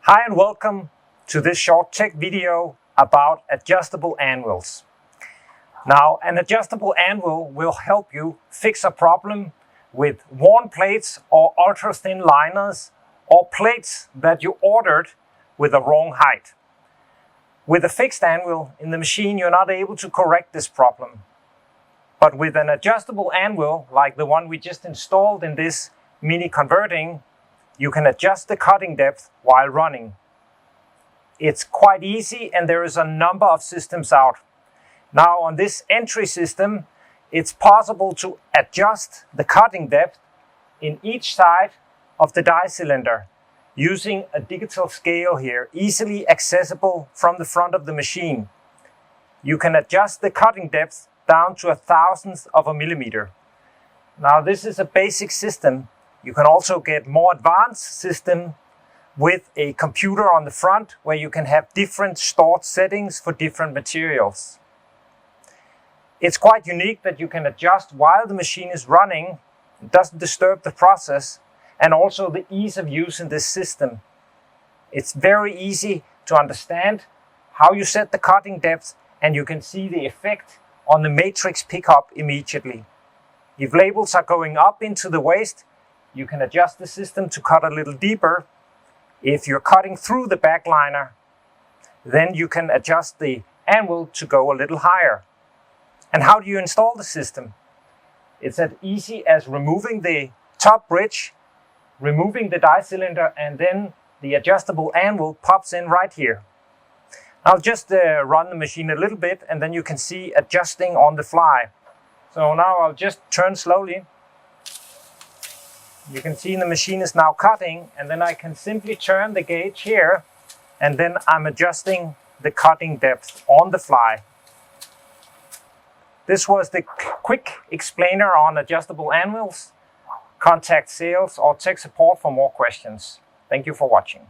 Hi and welcome to this short tech video about adjustable anvils. Now, an adjustable anvil will help you fix a problem with worn plates or ultra-thin liners or plates that you ordered with the wrong height. With a fixed anvil in the machine, you're not able to correct this problem. But with an adjustable anvil, like the one we just installed in this mini converting, you can adjust the cutting depth while running. It's quite easy, and there is a number of systems out. Now on this entry system, it's possible to adjust the cutting depth in each side of the die cylinder using a digital scale here, easily accessible from the front of the machine. You can adjust the cutting depth down to 1/1000th of a millimeter. Now this is a basic system. You can also get more advanced system with a computer on the front where you can have different stored settings for different materials. It's quite unique that you can adjust while the machine is running. It doesn't disturb the process, and also the ease of use in this system. It's very easy to understand how you set the cutting depth, and you can see the effect on the matrix pickup immediately. If labels are going up into the waist, you can adjust the system to cut a little deeper. If you're cutting through the backliner, then you can adjust the anvil to go a little higher. And how do you install the system? It's as easy as removing the top bridge, removing the die cylinder, and then the adjustable anvil pops in right here. I'll just run the machine a little bit, and then you can see adjusting on the fly. So now I'll just turn slowly. You can see the machine is now cutting, and then I can simply turn the gauge here, and then I'm adjusting the cutting depth on the fly. This was the quick explainer on adjustable anvils. Contact sales or tech support for more questions. Thank you for watching.